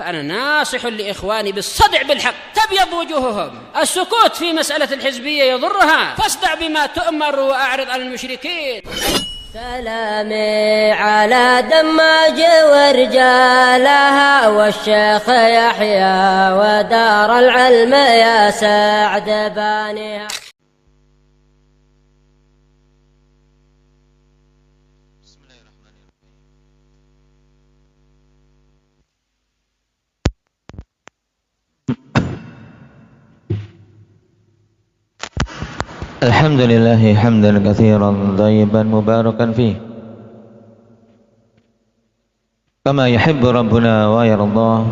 فأنا ناصح لإخواني بالصدع بالحق تبيض وجوههم. السكوت في مسألة الحزبية يضرها، فاصدع بما تؤمر وأعرض عن المشركين. سلامي على دماج ورجالها والشيخ يحيى ودار العلم يا سعد بانيها. الحمد لله حمدا كثيرا طيبا مباركا فيه كما يحب ربنا ويرضاه.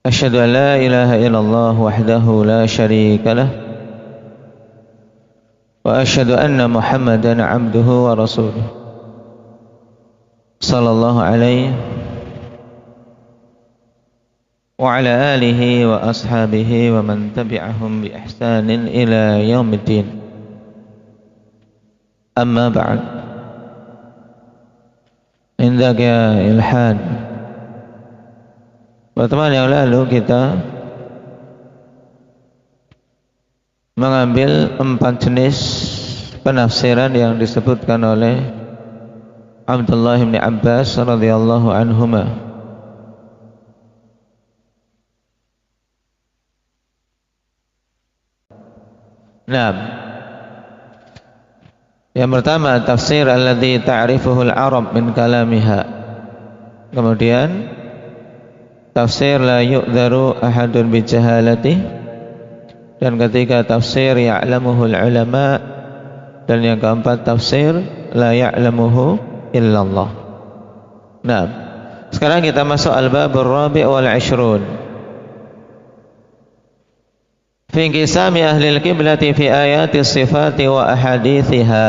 أشهد أن لا إله إلا الله وحده لا شريك له، وأشهد أن محمدا عبده ورسوله صلى الله عليه وعلى آله وأصحابه ومن تبعهم بإحسان إلى يوم الدين. أما بعد، عندك يا Ilhan. Pertemuan yang lalu kita mengambil 4 jenis penafsiran yang disebutkan oleh Abdullah bin Abbas radhiyallahu anhuma. Nah, yang pertama tafsir alladzi ta'rifuhu al-Arab min kalamiha. Kemudian tafsir la yu'dharu ahadun bi jahalati. Dan ketiga tafsir ya'lamuhu al-ulama. Dan yang keempat tafsir la ya'lamuhu illallah. Nah, sekarang kita masuk al-babur rabi' wal 'ishrun. Fi inqisami ahli al-qiblati fi ayati sifati wa ahadithiha.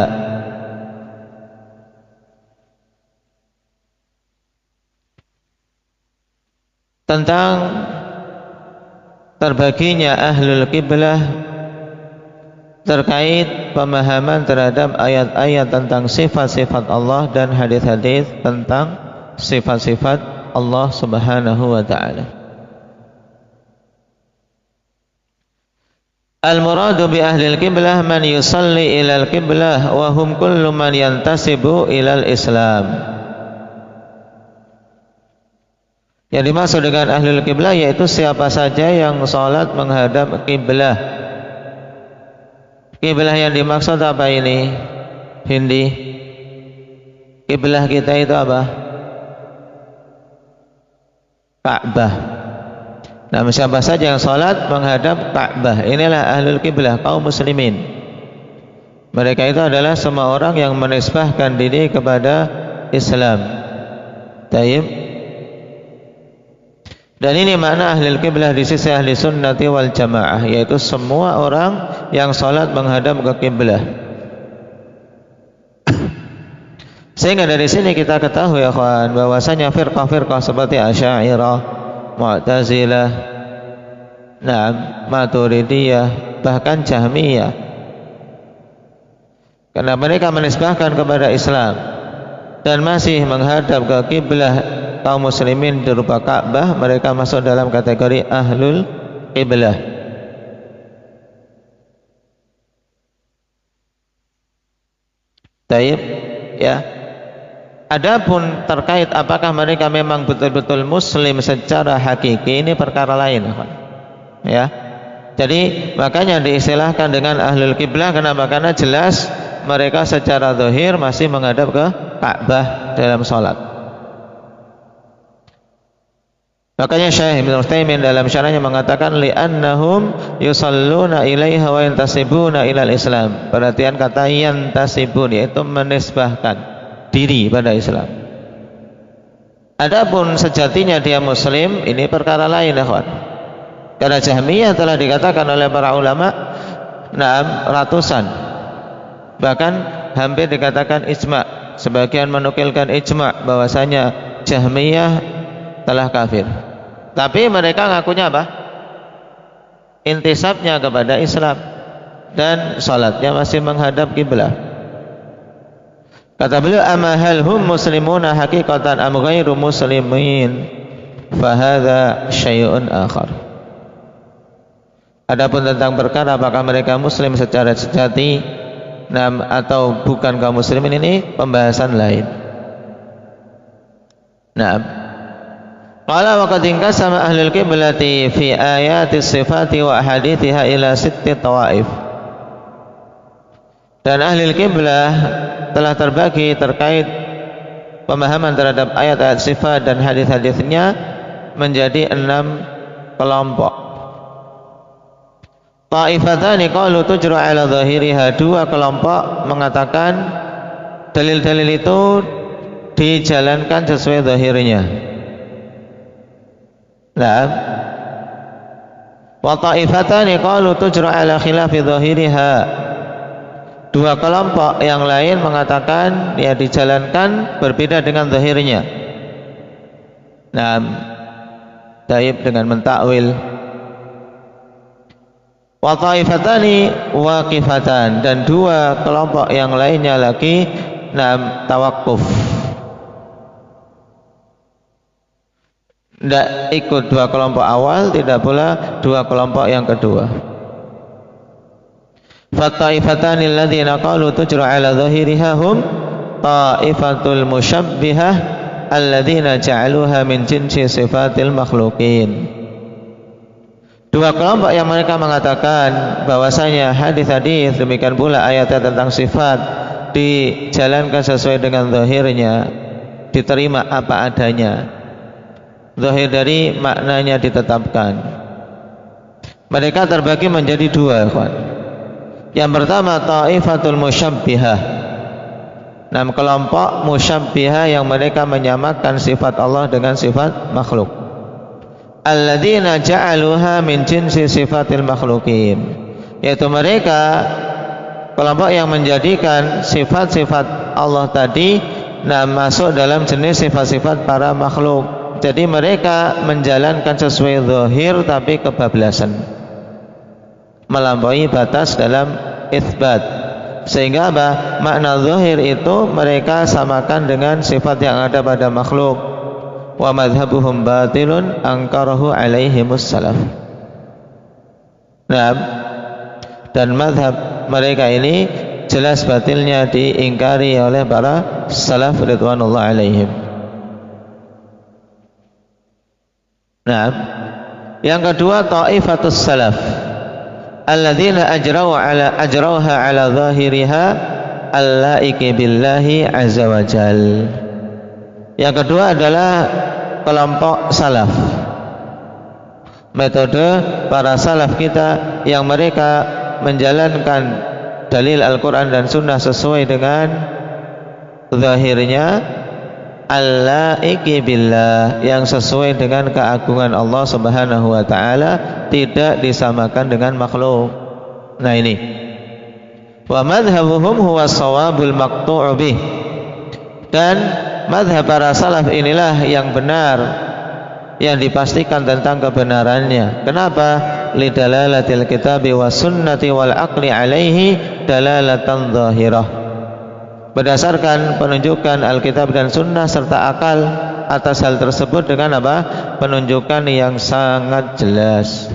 Tentang terbaginya ahlul qiblah terkait pemahaman terhadap ayat-ayat tentang sifat-sifat Allah dan hadis-hadis tentang sifat-sifat Allah Subhanahu wa ta'ala. Al-muradu bi ahli al-qiblah man yusalli ila al-qiblah wa hum kullu man yantasibu ila al-islam. Yang dimaksud dengan ahli al-qiblah yaitu siapa saja yang salat menghadap qiblah. Qiblah yang dimaksud apa ini? Hindi. Qiblah kita itu apa? Ka'bah. Nah, siapa saja yang salat menghadap Ka'bah, inilah ahlul qiblah, kaum muslimin. Mereka itu adalah semua orang yang menisbahkan diri kepada Islam. Taib. Dan ini makna ahlul qiblah di sisi ahli sunnati wal jamaah, yaitu semua orang yang salat menghadap ke qiblah. Sehingga dari sini kita ketahui ya kawan, bahwasanya firqah-firqah seperti Asy'ariyah, Mu'tazilah, Maturidiyah, bahkan Jahmiyah, karena mereka menisbahkan kepada Islam dan masih menghadap ke kiblah kaum muslimin berupa Ka'bah, mereka masuk dalam kategori ahlul qiblah. Taib, ya. Adapun terkait apakah mereka memang betul-betul muslim secara hakiki, ini perkara lain, ya. Jadi makanya diistilahkan dengan ahlul qiblah. Kenapa? Karena jelas mereka secara zahir masih menghadap ke Ka'bah dalam salat. Makanya Syekh Ibnu Utsaimin dalam syarahnya mengatakan li'annahum yusalluna ilaiha wa yantasibuna ilal Islam. Perhatian kata yantasibun, yaitu menisbahkan diri pada Islam. Adapun sejatinya dia muslim, ini perkara lain ya kawan. Karena Jahmiyah telah dikatakan oleh para ulama ratusan, bahkan hampir dikatakan ijma'. Sebagian menukilkan ijma' bahwasanya Jahmiyah telah kafir. Tapi mereka ngakunya apa? Intisabnya kepada Islam dan salatnya masih menghadap kiblah. Kata beliau, amma hal hum muslimuna haqiqatan am ghairu muslimin fahadha syai'un akhar. Adapun tentang perkara apakah mereka muslim secara sejati atau bukan kaum muslimin, ini pembahasan lain. Naam. Qala wa qad inqasama ahlul qiblati fi ayati sifati wa ahadithiha ila 6 tawaif. Dan ahli qiblah telah terbagi terkait pemahaman terhadap ayat-ayat sifat dan hadis-hadisnya menjadi 6 kelompok. Ta'ifatani qalu tujra ala zahiriha, 2 kelompok mengatakan dalil-dalil itu dijalankan sesuai zahirnya. Nah, wa ta'ifatani qalu tujra ala khilafi zahiriha, 2 kelompok yang lain mengatakan ya dijalankan berbeda dengan zahirnya. Nah, taib dengan mentakwil. Wa ta'ifatani waqifatan, dan 2 kelompok yang lainnya lagi tawakuf. Tidak ikut 2 kelompok awal, tidak pula 2 kelompok yang kedua. Fattaifatani alladhina qalu tujra ala zahiriha hum taifatul musyabbihah alladhina ja'aluha min jinsi sifatil makhluqin. 2 kelompok yang mereka mengatakan bahwasanya hadis-hadis demikian pula ayat-ayat tentang sifat dijalankan sesuai dengan zahirnya, diterima apa adanya. Zahir dari maknanya ditetapkan. Mereka terbagi menjadi 2, kawan. Yang pertama taifatul musyabbihah, 6 kelompok musyabbihah yang mereka menyamakan sifat Allah dengan sifat makhluk. Alladzina ja'aluha min jinsi sifatil makhluqin, yaitu mereka kelompok yang menjadikan sifat-sifat Allah tadi masuk dalam jenis sifat-sifat para makhluk. Jadi mereka menjalankan sesuai zahir tapi kebablasan, melampaui batas dalam itsbat, sehingga makna zahir itu mereka samakan dengan sifat yang ada pada makhluk. Wa madhabuhum batilun angkarahu alaihimus salaf. Nah, dan madhab mereka ini jelas batilnya diingkari oleh para salaf ridwanullah alaihim. Nah, yang kedua ta'ifatus salaf alladzina ajrauha ala zahiriha allaiki billahi azza wa jal. Yang kedua adalah kelompok salaf, metode para salaf kita yang mereka menjalankan dalil Al-Quran dan Sunnah sesuai dengan zahirnya, allaiki billah, yang sesuai dengan keagungan Allah subhanahu wa ta'ala, tidak disamakan dengan makhluk. Nah ini, wa madhabuhum huwa sawabul maqtu'u bih, dan madhab para salaf inilah yang benar, yang dipastikan tentang kebenarannya. Kenapa? Lidalalatil kitabi wa sunnati wal aqli alaihi dalalatan zahirah, berdasarkan penunjukan Alkitab dan Sunnah serta akal atas hal tersebut dengan apa? Penunjukan yang sangat jelas.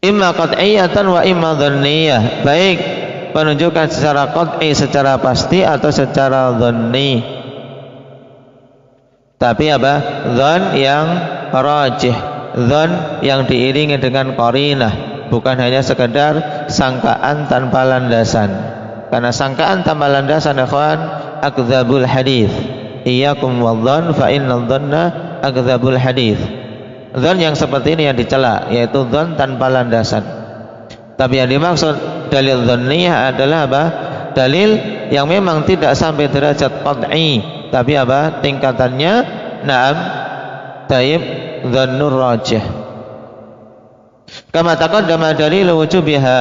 Imma qat'iyatan wa imma dhanniyah, baik penunjukan secara qat'i, secara pasti, atau secara dhanni. Tapi apa? Dhan yang rajih, dhan yang diiringi dengan qarinah, bukan hanya sekedar sangkaan tanpa landasan. Karena sangkaan tanpa landasan, ikhwan, akdzabul hadis. Iyyakum wadh-dhann fa innadh dhanna akdzabul hadis. Dhan yang seperti ini yang dicela, yaitu dhan tanpa landasan. Tapi yang dimaksud dalil dhanniyah adalah apa? Dalil yang memang tidak sampai derajat qat'i, tapi apa? Tingkatannya na'am taib dhannur rajih. Kama taqaddama dalilu wujubiha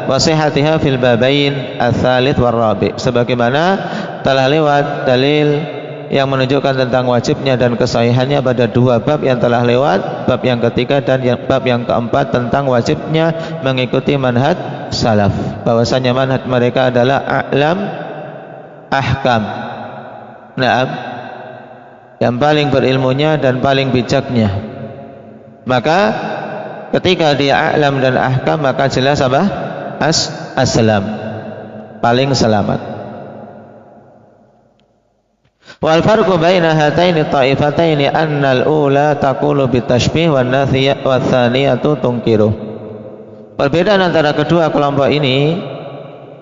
wa sihhatiha fil babain ats-tsalits war rabi', sebagaimana telah lewat dalil yang menunjukkan tentang wajibnya dan kesahihannya pada 2 bab yang telah lewat, bab yang ketiga dan bab yang keempat tentang wajibnya mengikuti manhaj salaf, bahwasanya manhaj mereka adalah a'lam ahkam. Naam, yang paling berilmunya dan paling bijaknya. Maka ketika dia a'lam dan ahkam, maka jelas apa? Aslam, paling selamat. Wal farqu baina hataini ta'ifataini anna al-ula taqulu bitashbih wan thaniyatu tunkiru. Perbedaan antara kedua kelompok ini,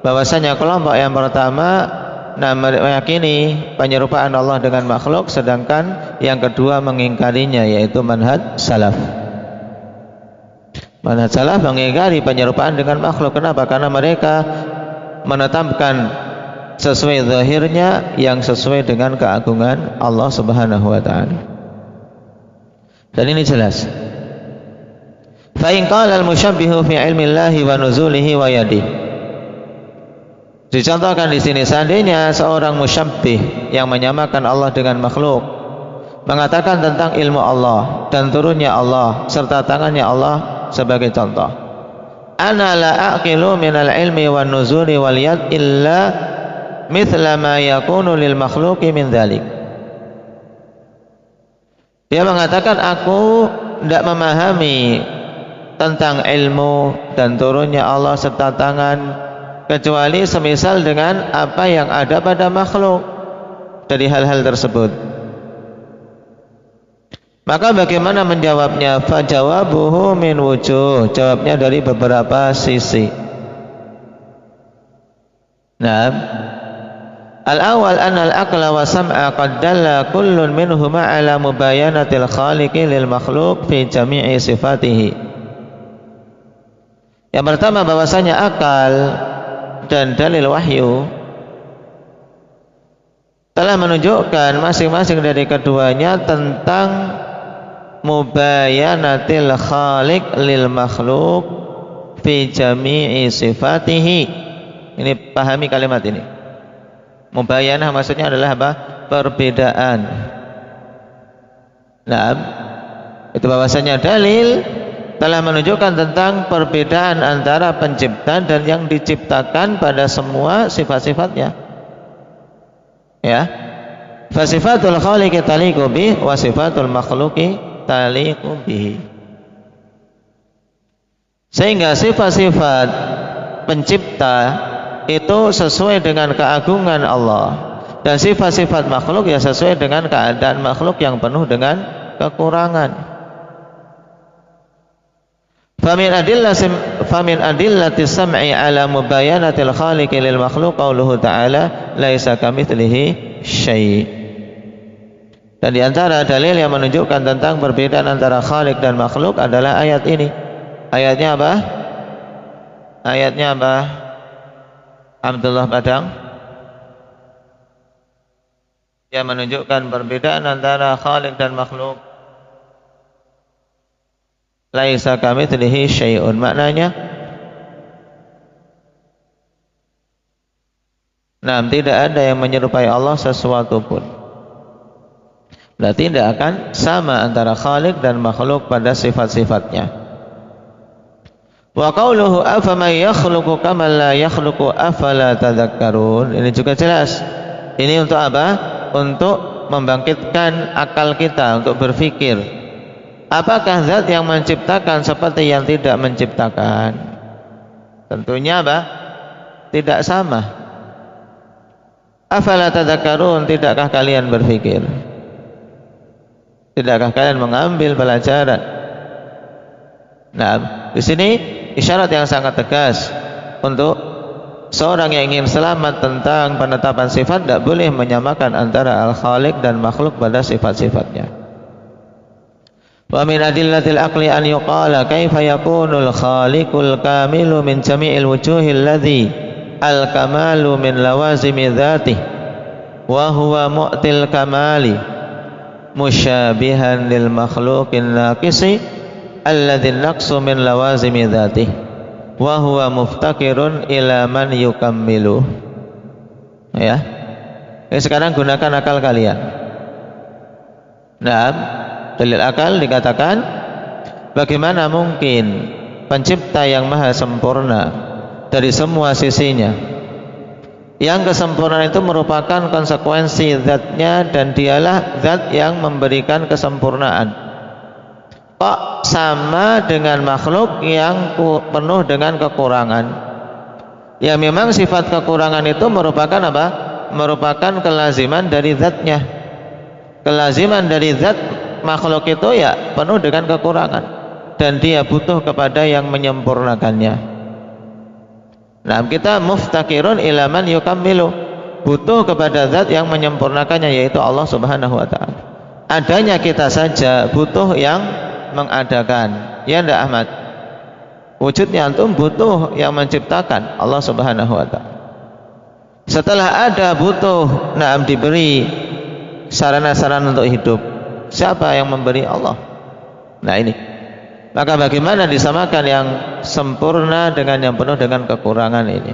bahwasanya kelompok yang pertama meyakini penyerupaan Allah dengan makhluk, sedangkan yang kedua mengingkarinya, yaitu manhaj salaf. Manhaj salaf mengingkari penyerupaan dengan makhluk. Kenapa? Karena mereka menetapkan sesuai zahirnya yang sesuai dengan keagungan Allah Subhanahu wa taala. Dan ini jelas. Fa in qala al-mushabbihu fi ilmi Allah wa nuzulihi wa yadihi. Dicontohkan di sini, seandainya seorang musyabbih yang menyamakan Allah dengan makhluk mengatakan tentang ilmu Allah dan turunnya Allah serta tangannya Allah sebagai contoh, ana la aqilu minal ilmi wan nuzuli wal yad illa mithla ma yakunu lil makhluqi min dzalik. Dia mengatakan, aku tidak memahami tentang ilmu dan turunnya Allah serta tangan kecuali semisal dengan apa yang ada pada makhluk dari hal-hal tersebut. Maka bagaimana menjawabnya? Fajawabuhu min wujuh, jawabnya dari beberapa sisi. Nah, al-awwal anna al-aqla wa sam'a qad dalla kullun minhuma ala mubayanatil khaliqi lil makhluq fi jami'i sifatihi. Yang pertama, bahwasanya akal dan dalil wahyu telah menunjukkan masing-masing dari keduanya tentang mubayanatil khaliq lil makhluk fi jami'i sifatihi. Ini pahami kalimat ini. Mubayanah maksudnya adalah apa? Perbedaan. Nah, itu bahwasanya dalil telah menunjukkan tentang perbedaan antara pencipta dan yang diciptakan pada semua sifat-sifatnya. Ya, fasifatul khaliqi taliqu bih wa sifatul makhluqi taliqu bihi. Sehingga sifat-sifat pencipta itu sesuai dengan keagungan Allah, dan sifat-sifat makhluk ya sesuai dengan keadaan makhluk yang penuh dengan kekurangan. Famin adillati sam'i ala mubayanatil khaliqi lil makhluq qauluhu ta'ala laisa kamitslihi syai'. Dan di antara dalil yang menunjukkan tentang perbedaan antara khaliq dan makhluk adalah ayat ini. Ayatnya apa? Ayatnya apa? Abdullah Badang, yang menunjukkan perbedaan antara khaliq dan makhluk. Laisa kamitslihi syai'un, maknanya tidak ada yang menyerupai Allah sesuatu pun. Berarti tidak akan sama antara khaliq dan makhluk pada sifat-sifatnya. Wa qauluhu afaman yakhluqu kaman la yakhluqu afala tadhakkarun. Ini juga jelas. Ini untuk apa? Untuk membangkitkan akal kita untuk berpikir. Apakah zat yang menciptakan seperti yang tidak menciptakan? Tentunya apa? Tidak sama. Afala tadhakkarun, tidakkah kalian berpikir? Tidakkah kalian mengambil pelajaran? Nah, di sini isyarat yang sangat tegas untuk seorang yang ingin selamat tentang penetapan sifat, tidak boleh menyamakan antara al-khaliq dan makhluk pada sifat-sifatnya. Wa min adillatil aqli an yuqala kaifa yakunul khaliqul kamilu min jami'il wujuhil ladzi al kamalu min lawazimi dzatihi wa huwa mu'til kamali musyabihan lil makhluqin naqisi alladzi naqsu min lawazimi dzatihi wa huwa muftakirun ila man yukammilu. Ya. Sekarang gunakan akal kalian. Nah, dalil akal dikatakan, bagaimana mungkin pencipta yang maha sempurna dari semua sisinya Yang kesempurnaan itu merupakan konsekuensi zatnya, dan dialah zat yang memberikan kesempurnaan. Kok sama dengan makhluk yang penuh dengan kekurangan? Ya memang sifat kekurangan itu merupakan apa? Merupakan kelaziman dari zatnya. Kelaziman dari zat makhluk itu ya penuh dengan kekurangan, dan dia butuh kepada yang menyempurnakannya. Nah, kita muftakirun ila man yukammilu, butuh kepada zat yang menyempurnakannya, yaitu Allah Subhanahu wa taala. Adanya kita saja butuh yang mengadakan. Ya ndak Ahmad? Wujudnya antum butuh yang menciptakan, Allah Subhanahu wa taala. Setelah ada butuh diberi sarana-sarana untuk hidup. Siapa yang memberi? Allah. Nah ini. Maka bagaimana disamakan yang sempurna dengan yang penuh dengan kekurangan ini?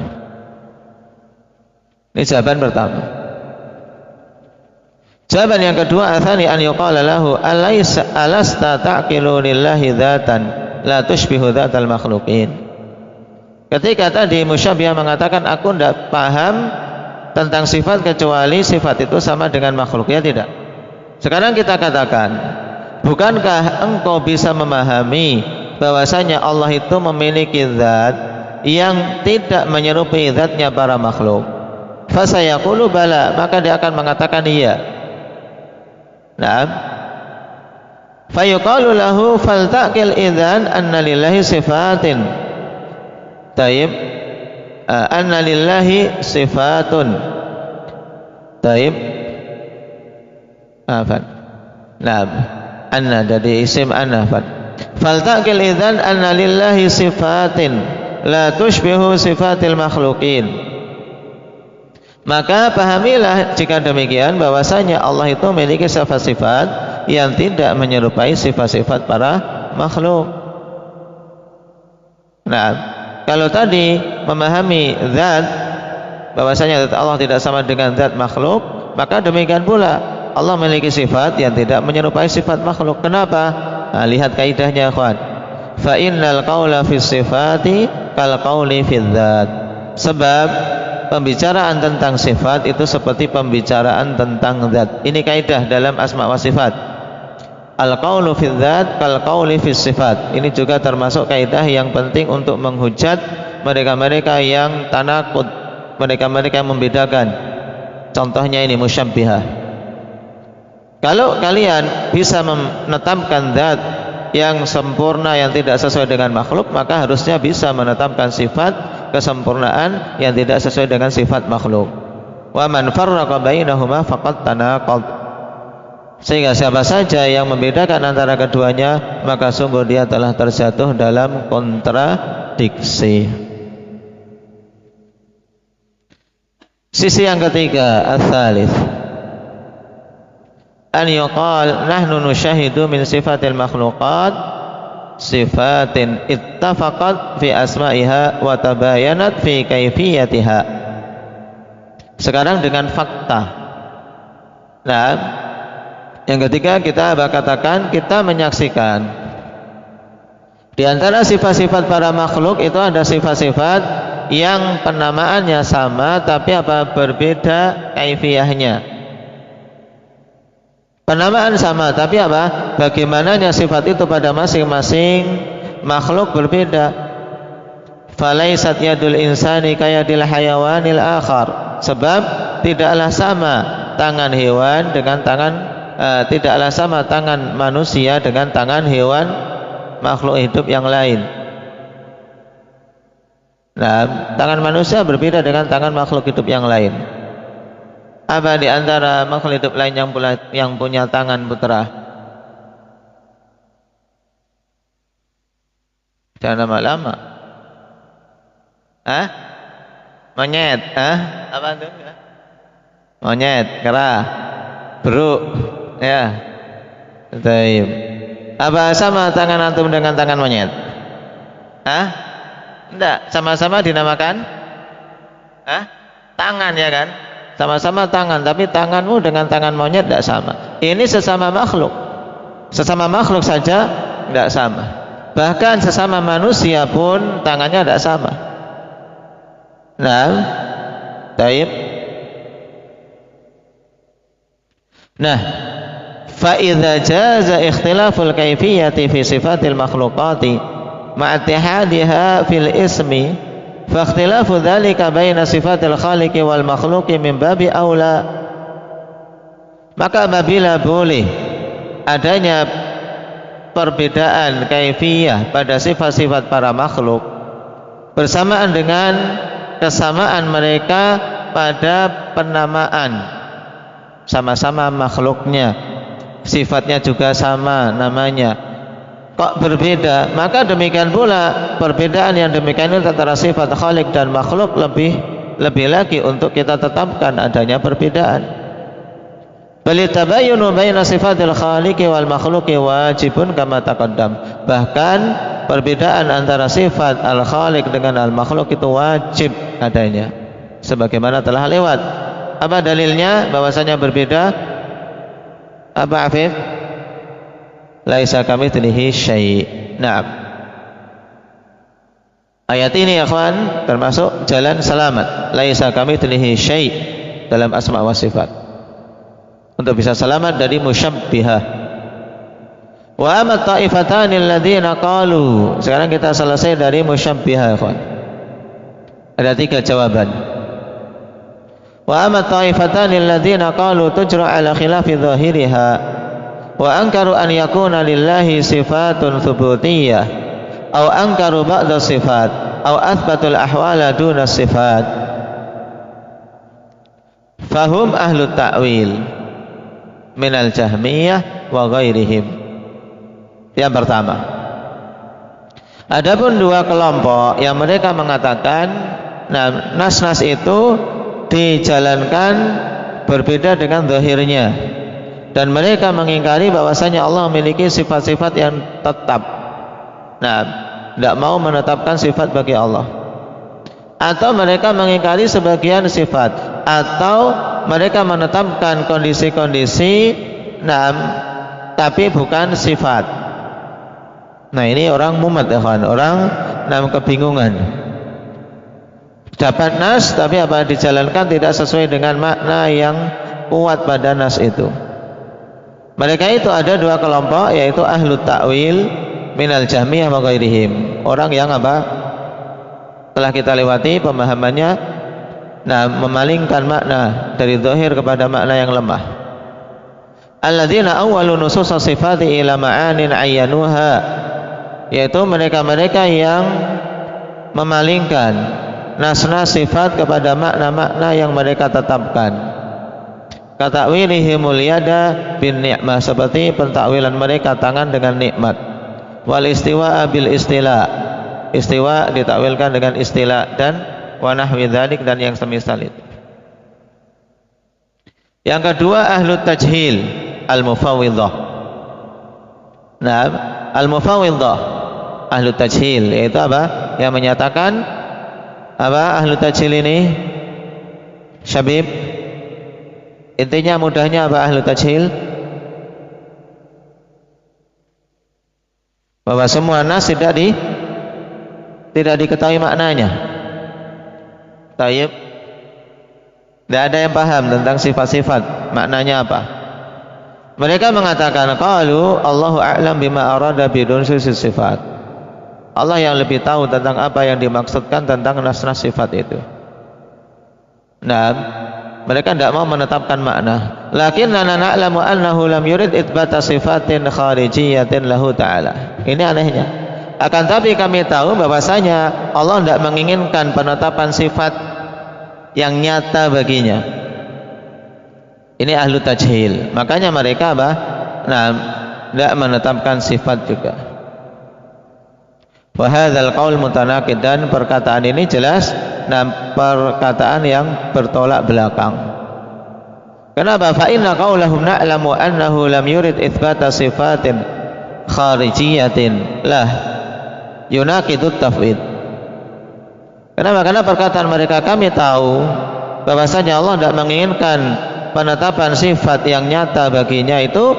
Ini jawaban pertama. Jawaban yang kedua, atsani an yuqala lahu alasta ta'qilu lillahi dzatan la tushbihu dzatal makhluqin. Ketika tadi musyabbihah mengatakan aku tidak paham tentang sifat kecuali sifat itu sama dengan makhluk, ya tidak? Sekarang kita katakan, bukankah engkau bisa memahami bahwasanya Allah itu memiliki zat yang tidak menyerupai zatnya para makhluk? Fasayaqulu bala, maka dia akan mengatakan iya. Naam. Fayuqalu lahu faltaqil idzan anna lillahi sifatin. Taib, anna lillahi sifatun. Taib. Afan. Naam. Anna dari isim anna. Faltaqil idzan anna lillahi sifatin la tushbihu sifatil makhluqin. Maka pahamilah jika demikian bahwasanya Allah itu memiliki sifat-sifat yang tidak menyerupai sifat-sifat para makhluk. Nah, kalau tadi memahami zat bahwasanya zat Allah tidak sama dengan zat makhluk, maka demikian pula Allah memiliki sifat yang tidak menyerupai sifat makhluk. Kenapa? Nah, lihat kaidahnya, ikhwan. Fa innal qaula fis sifati kal qauli fil dzat. Sebab pembicaraan tentang sifat itu seperti pembicaraan tentang zat. Ini kaidah dalam asma wa sifat. Al-qaulu fil dzat kal qauli fis sifat. Ini juga termasuk kaidah yang penting untuk menghujat mereka-mereka yang tanaqud, mereka-mereka yang membedakan. Contohnya ini musyabbihah. Kalau kalian bisa menetapkan zat yang sempurna yang tidak sesuai dengan makhluk, maka harusnya bisa menetapkan sifat kesempurnaan yang tidak sesuai dengan sifat makhluk. Wa man farraqa bainahuma faqad tanaqad. Sehingga siapa saja yang membedakan antara keduanya, maka sungguh dia telah terjatuh dalam kontradiksi. Sisi yang ketiga, ats-tsalits, an yuqal nahnu nusyahidu min sifatil makhluqat sifatin ittafaqat fi asma'iha wa tabayanat fi kaifiyatiha. Sekarang dengan fakta. Nah, yang ketiga kita katakan kita menyaksikan di antara sifat-sifat para makhluk itu ada sifat-sifat yang penamaannya sama tapi apa berbeda kaifiyahnya. Penamaan sama tapi apa? Bagaimananya sifat itu pada masing-masing makhluk berbeda. Falaisat yadul insani kayadil hayawanil akhar. Sebab tidaklah sama tangan hewan dengan tidaklah sama tangan manusia dengan tangan hewan makhluk hidup yang lain. Nah, tangan manusia berbeda dengan tangan makhluk hidup yang lain. Apa di antara makhluk hidup lain yang punya tangan putra? Jangan lama-lama. Monyet. Apa itu? Monyet, kera, beruk. Ya. Baik. Apa sama tangan antum dengan tangan monyet? Enggak, sama-sama dinamakan tangan, ya kan? Sama-sama tangan, tapi tanganmu dengan tangan monyet tidak sama. Ini sesama makhluk. Sesama makhluk saja tidak sama. Bahkan sesama manusia pun tangannya tidak sama. Nah, Taib. Nah, fa idza jaza ikhtilaful kaifiyati fi sifatil makhluqati ma'a ittihadiha fil ismi fa ikhtilafu dzalika baina sifatil khaliqi wal makhluqi min babi aula. Maka apabila boleh adanya perbedaan kaifiyah pada sifat-sifat para makhluk bersamaan dengan kesamaan mereka pada penamaan, sama-sama makhluknya, sifatnya juga sama namanya, kok berbeda? Maka demikian pula perbedaan yang demikian itu antara sifat khalik dan makhluk lebih lagi untuk kita tetapkan adanya perbedaan. Bal tabayyunu baina sifatil khaliqi wal makhluqi wajibun kama taqaddam. Bahkan perbedaan antara sifat al-khaliq dengan al-makhluk itu wajib adanya, sebagaimana telah lewat. Apa dalilnya bahwasanya berbeda? Apa Afif? Laisa kamitslihi syai'. Naam. Ayat ini ya kawan termasuk jalan selamat. Laisa kamitslihi syai' dalam asma wa sifat. Untuk bisa selamat dari musyabbihah. Wa amat ta'ifatani alladziina qalu. Sekarang kita selesai dari musyabbihah ya kawan. Ada 3 jawaban. Wa amat ta'ifatani alladziina qalu tujra ala khilafi dhahiriha wa ankaru an yakuna lillahi sifatun thubutiyah aw ankaru ba'da sifat aw athbatul ahwala duna sifat fahum ahlu ta'wil minal jahmiyah wa ghairihim. Yang pertama, adapun 2 kelompok yang mereka mengatakan nas-nas itu dijalankan berbeda dengan zahirnya, dan mereka mengingkari bahwasanya Allah memiliki sifat-sifat yang tetap. Nah, tidak mau menetapkan sifat bagi Allah, atau mereka mengingkari sebagian sifat, atau mereka menetapkan kondisi-kondisi tapi bukan sifat. Nah, ini orang mumat ya kan, orang kebingungan. Dapat nas tapi apa dijalankan tidak sesuai dengan makna yang kuat pada nas itu. Mereka itu ada 2 kelompok, yaitu ahlu ta'wil minal jahmiyah wa ghairihim. Orang yang apa? Telah kita lewati pemahamannya, memalingkan makna dari zahir kepada makna yang lemah. Alladzina awwalu nusus sifati ila ma'anin ayyanuha, yaitu mereka-mereka yang memalingkan nas-nas sifat kepada makna-makna yang mereka tetapkan. Kata'wilihimul yada bin ni'mah, seperti pentakwilan mereka tangan dengan nikmat. Wal istiwa bil istila, istiwa ditakwilkan dengan istila, dan wa nahwi dzalik, dan yang semisal itu. Yang kedua ahlu tajhil al-mufawwidhah. Nah, al-mufawwidhah ahlu tajhil yaitu apa? Yang menyatakan apa ahlu tajhil ini? Syabib, intinya mudahnya apa ahlu tajhil? Bahwa semua nas tidak diketahui maknanya. Taib, tidak ada yang paham tentang sifat-sifat maknanya apa. Mereka mengatakan qalu Allahu a'lam bima arada bidun sifat. Allah yang lebih tahu tentang apa yang dimaksudkan tentang nas-nas sifat itu. Nah, mereka tidak mau menetapkan makna. Lakinnana na'lamu annahu lam yurid itsbata sifatin kharijiyatin lahu ta'ala. Ini anehnya. Akan tapi kami tahu bahwasanya Allah tidak menginginkan penetapan sifat yang nyata baginya. Ini ahlu tajhil. Makanya mereka apa? Tidak menetapkan sifat juga. Wa hadzal qaul mutanaqid, dan perkataan ini jelas perkataan yang bertolak belakang. Kenapa? Fa inna qaulahum na'lamu annahu lam yurid itsbata sifatin kharijiyatin lah yunaqidut tafwid. Kenapa? Karena perkataan mereka, kami tahu bahwasanya Allah tidak menginginkan penetapan sifat yang nyata baginya itu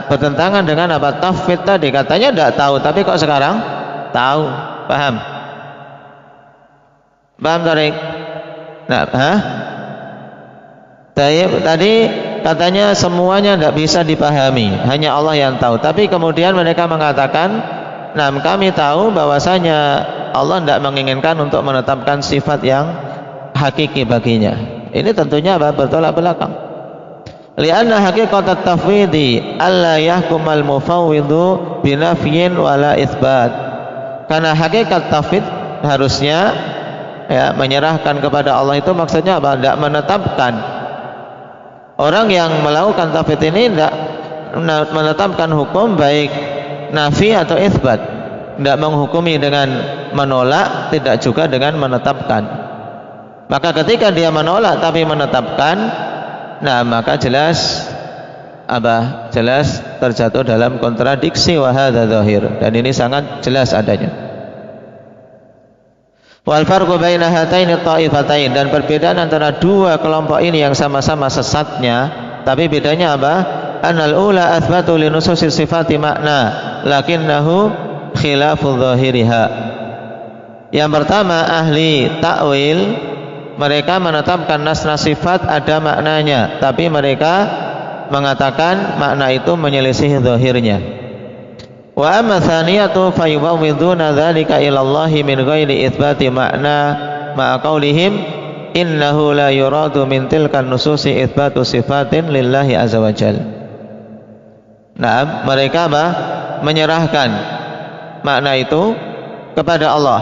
bertentangan dengan apa? Tafwid tadi. Katanya tidak tahu, tapi kok sekarang tahu. Paham? Paham Tarik? Nah, tadi katanya semuanya tidak bisa dipahami, hanya Allah yang tahu. Tapi kemudian mereka mengatakan, nah kami tahu bahwasanya Allah tidak menginginkan untuk menetapkan sifat yang hakiki baginya. Ini tentunya bertolak belakang. Lianna haqiqat at-tafwidi alla yahkumal mufawwidhu binafyin wala itsbat. Karena hakikat tafwid harusnya ya menyerahkan kepada Allah itu maksudnya apa? Tidak menetapkan. Orang yang melakukan tafwid ini tidak menetapkan hukum baik nafi atau itsbat. Tidak menghukumi dengan menolak, tidak juga dengan menetapkan. Maka ketika dia menolak tapi menetapkan, nah maka jelas terjatuh dalam kontradiksi wa hadza dzahir, dan ini sangat jelas adanya. Wal farqu baina hataini ta'ifatain, dan perbedaan antara dua kelompok ini yang sama-sama sesatnya, tapi bedanya apa? Anal ula athbatu li nususis sifati makna lakinnahu khilaful zahiriha. Yang pertama ahli ta'wil, mereka menetapkan nas-nas sifat ada maknanya, tapi mereka mengatakan makna itu menyelisih zahirnya. Wa amma tsaniyatu fayuwawwiduna dzalika ila Allah min ghairi itsbati makna ma'a qaulihim innahu la yuradu min tilkan nususi itsbatu sifatin lillahi azza wajalla. Nah, mereka menyerahkan makna itu kepada Allah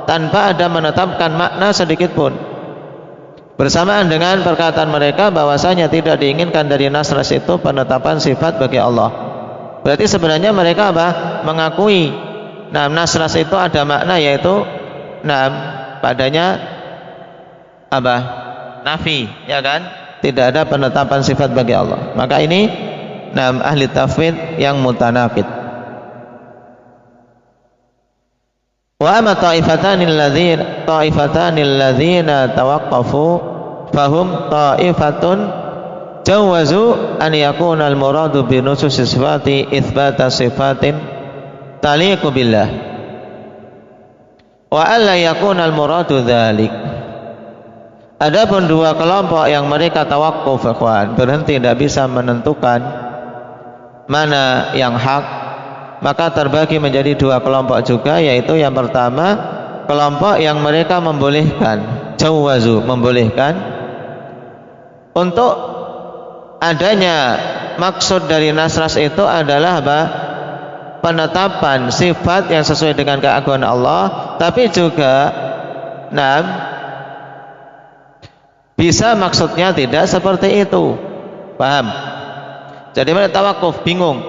tanpa ada menetapkan makna sedikit pun. Bersamaan dengan perkataan mereka bahwasanya tidak diinginkan dari nas-nas itu penetapan sifat bagi Allah. Berarti sebenarnya mereka mengakui nas-nas itu ada makna, yaitu padanya nafi, ya kan? Tidak ada penetapan sifat bagi Allah. Maka ini ahli tafwid yang mutanaqid. Wa amma ta'ifatanil ladzina tawaqqafu fahum ta'ifatun jawazu an yakuna al-muradu bi nususi sifati itsbata sifatin taliqu billah wa alla yakuna al-muradu dzalik. Adapun dua kelompok yang mereka tawaqquf, berhenti, tidak bisa menentukan mana yang hak, maka terbagi menjadi dua kelompok juga, yaitu yang pertama kelompok yang mereka membolehkan, jawazu, membolehkan untuk adanya maksud dari nas-nas itu adalah penetapan sifat yang sesuai dengan keagungan Allah, tapi juga bisa maksudnya tidak seperti itu. Paham? Jadi mereka tawakuf, bingung.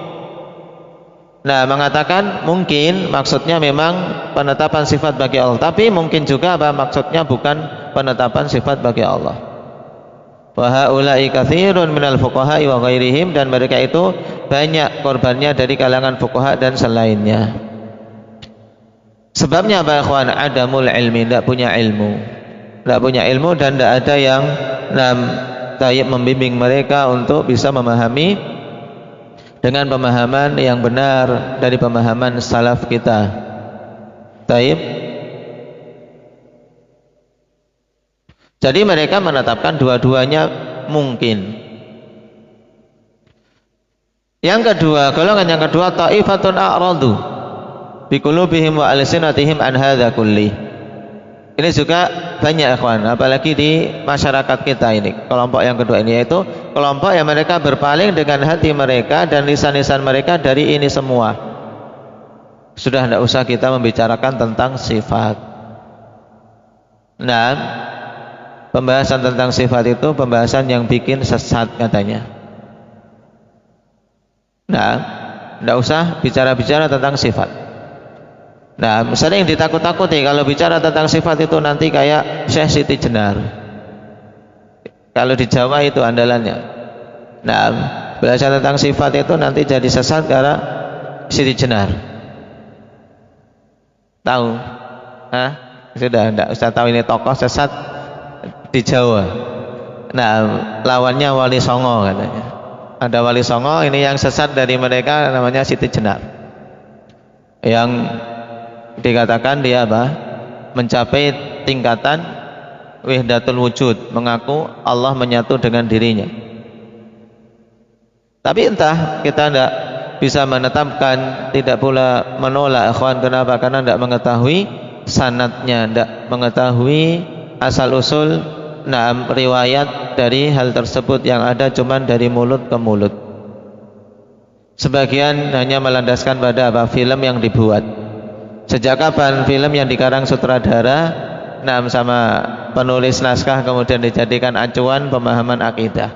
Mengatakan mungkin maksudnya memang penetapan sifat bagi Allah, tapi mungkin juga maksudnya bukan penetapan sifat bagi Allah. Wa haula'i katsirun minal fuqaha'i wa ghairihim, dan mereka itu banyak korbannya dari kalangan fuqaha dan selainnya. Sebabnya apa, ikhwan? Adamul ilmi, tidak punya ilmu. Tidak punya ilmu dan tidak ada yang membimbing mereka untuk bisa memahami dengan pemahaman yang benar dari pemahaman salaf kita. Taib. Jadi mereka menetapkan dua-duanya mungkin. Yang kedua, golongan yang kedua, ta'ifatun a'radu bi qulubihim wa alsinatihim an hadza kulli. Ini juga banyak, ikhwan, apalagi di masyarakat kita ini. Kelompok yang kedua ini yaitu kelompok yang mereka berpaling dengan hati mereka dan lisan-lisan mereka dari ini semua. Sudah tidak usah kita membicarakan tentang sifat. Pembahasan tentang sifat itu pembahasan yang bikin sesat katanya. Tidak usah bicara-bicara tentang sifat. Sering ditakut-takuti kalau bicara tentang sifat itu nanti kayak Syekh Siti Jenar. Kalau di Jawa itu andalannya. Belajar tentang sifat itu nanti jadi sesat karena Siti Jenar. Tahu? Sudah tidak usah tahu, ini tokoh sesat di Jawa. Lawannya Wali Songo katanya. Ada Wali Songo, ini yang sesat dari mereka namanya Siti Jenar. Yang dikatakan dia mencapai tingkatan wahdatul wujud, mengaku Allah menyatu dengan dirinya. Tapi entah, kita tidak bisa menetapkan, tidak pula menolak, ikhwan. Kenapa? Karena tidak mengetahui sanadnya, tidak mengetahui asal usul riwayat dari hal tersebut, yang ada cuman dari mulut ke mulut. Sebagian hanya melandaskan pada film yang dibuat. Sejak kapan film yang dikarang sutradara sama penulis naskah kemudian dijadikan acuan pemahaman akidah?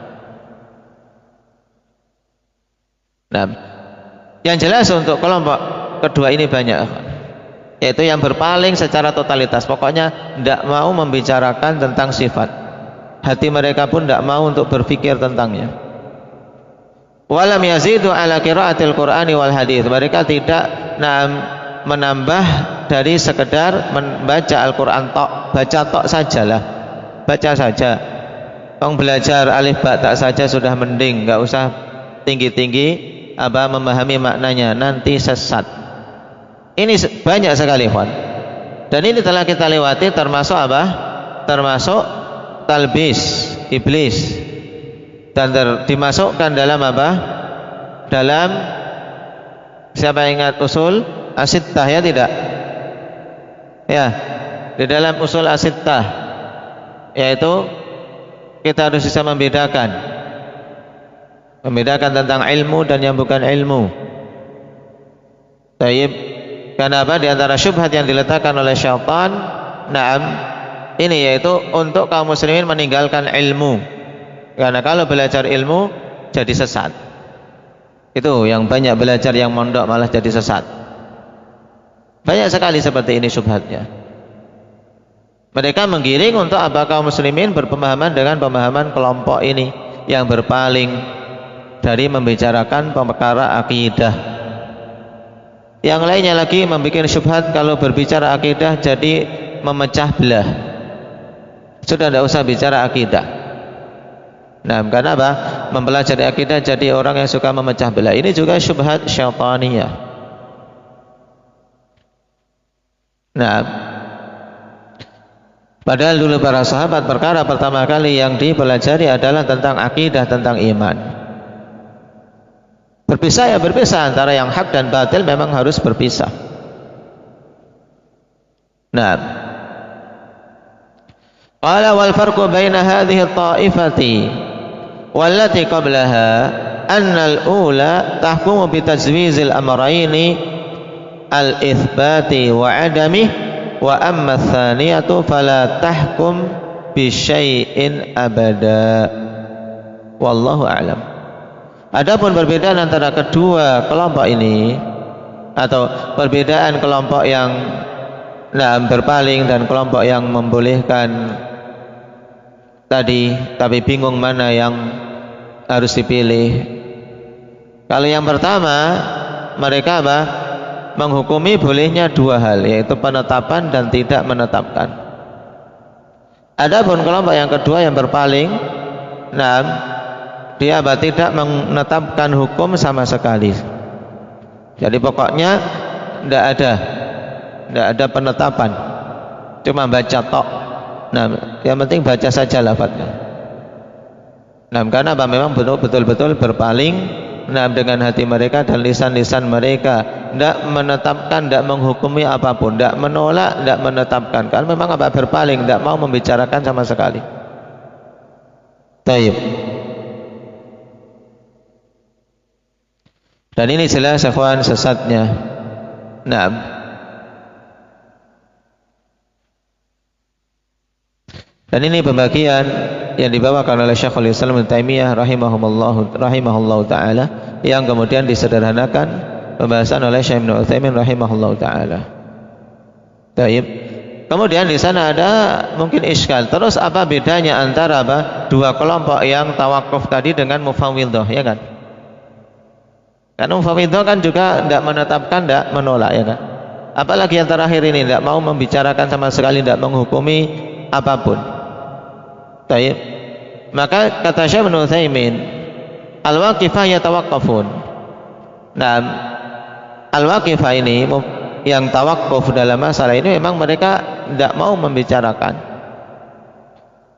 Yang jelas untuk kelompok kedua ini banyak, yaitu yang berpaling secara totalitas. Pokoknya tidak mau membicarakan tentang sifat, hati mereka pun tidak mau untuk berpikir tentangnya. Walam yazidu ala qiraatil Qur'ani wal hadits. Mereka tidak menambah dari sekedar membaca Al-Quran tok, baca tok sajalah, baca saja. Belajar alif ba tak saja sudah mending, nggak usah tinggi-tinggi memahami maknanya, nanti sesat. Ini banyak sekali, kawan. Dan ini telah kita lewati, termasuk termasuk talbis iblis, dan dimasukkan dalam dalam, siapa ingat usul as-sittah, ya tidak? Ya, di dalam usul as-sittah, yaitu kita harus bisa membedakan tentang ilmu dan yang bukan ilmu. Taib. Kenapa? Di antara syubhat yang diletakkan oleh syaitan, ini yaitu untuk kaum muslimin meninggalkan ilmu. Karena kalau belajar ilmu jadi sesat. Itu yang banyak belajar, yang mondok malah jadi sesat. Banyak sekali seperti ini syubhatnya. Mereka menggiring untuk kaum muslimin berpemahaman dengan pemahaman kelompok ini yang berpaling dari membicarakan perkara akidah. Yang lainnya lagi membuat syubhat kalau berbicara akidah jadi memecah belah. Sudah tidak usah bicara akidah. Karena apa? Mempelajari akidah jadi orang yang suka memecah belah. Ini juga syubhat syaitaniyah. Padahal dulu para sahabat perkara pertama kali yang dipelajari adalah tentang akidah, tentang iman. Berpisah ya berpisah, antara yang hak dan batil memang harus berpisah. Qala wal farqu baina hadhihi at-ta'ifati wallati qablaha anna al-ula tahkumu bi tajwizil amrayni al-itsbati wa 'adami, wa amma ats-tsaniyatu fala tahkum bi syai'in abada. Wallahu a'lam. Adapun perbedaan antara kedua kelompok ini, atau perbedaan kelompok yang berpaling dan kelompok yang membolehkan tadi, tapi bingung mana yang harus dipilih. Kalau yang pertama, mereka menghukumi bolehnya dua hal, yaitu penetapan dan tidak menetapkan. Adapun kelompok yang kedua yang berpaling, dia tidak menetapkan hukum sama sekali. Jadi pokoknya tidak ada penetapan, cuma baca tok. Yang penting baca saja lafadznya. Karena memang betul-betul berpaling dengan hati mereka dan lisan-lisan mereka, tidak menetapkan, tidak menghukumi apapun, tidak menolak, tidak menetapkan. Karena memang berpaling, tidak mau membicarakan sama sekali. Taib. Dan ini jelas ikhwan sesatnya. Dan ini pembagian yang dibawakan oleh Syekhul Islam Ibnu Taimiyah rahimahullahu taala, yang kemudian disederhanakan pembahasan oleh Syekh Ibnu Utsaimin rahimahullahu taala. Baik. Kemudian di sana ada mungkin iskal. Terus apa bedanya antara dua kelompok yang tawakuf tadi dengan mufawwidhah, ya kan? Karena mufawwidhah kan juga tidak menetapkan, tidak menolak, ya kan? Apalagi yang terakhir ini tidak mau membicarakan sama sekali, tidak menghukumi apapun. Baik. Maka kata Syekh Ibnu Utsaimin, al-waqifah yatawaqqafun. Al-waqifah ini yang tawakuf dalam masalah ini memang mereka tidak mau membicarakan.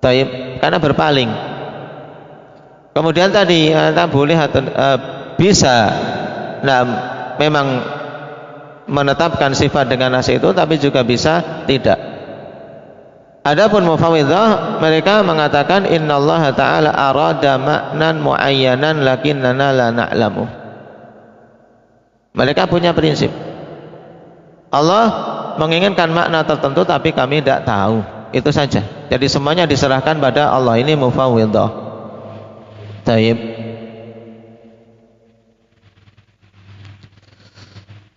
Taib, karena berpaling. Kemudian tadi boleh atau bisa memang menetapkan sifat dengan nas itu, tapi juga bisa tidak. Adapun mufawwidhah, mereka mengatakan innallaha ta'ala arada ma'nan muayyanan lakinnana la na'lamu. Mereka punya prinsip, Allah menginginkan makna tertentu tapi kami tidak tahu. Itu saja. Jadi semuanya diserahkan pada Allah. Ini mufawwidhah. Taib.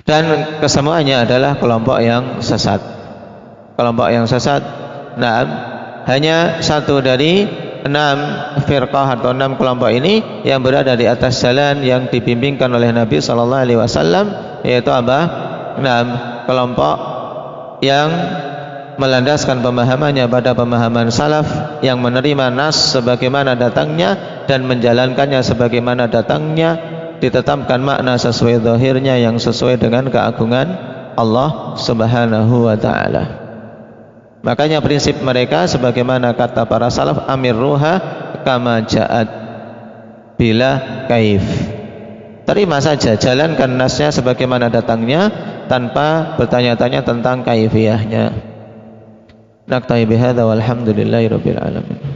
Dan kesemuanya adalah kelompok yang sesat. Kelompok yang sesat, hanya satu dari 6 firqah atau 6 kelompok ini yang berada di atas jalan yang dibimbingkan oleh Nabi sallallahu alaihi wasallam, yaitu apa? 6 kelompok yang melandaskan pemahamannya pada pemahaman salaf, yang menerima nas sebagaimana datangnya dan menjalankannya sebagaimana datangnya, ditetapkan makna sesuai zahirnya yang sesuai dengan keagungan Allah Subhanahu wa taala. Makanya prinsip mereka sebagaimana kata para salaf, amirruha kama ja'at bila kaif. Terima saja, jalankan nasnya sebagaimana datangnya tanpa bertanya-tanya tentang kaifiyahnya. Naktahi bihadza walhamdulillahi rabbil alamin.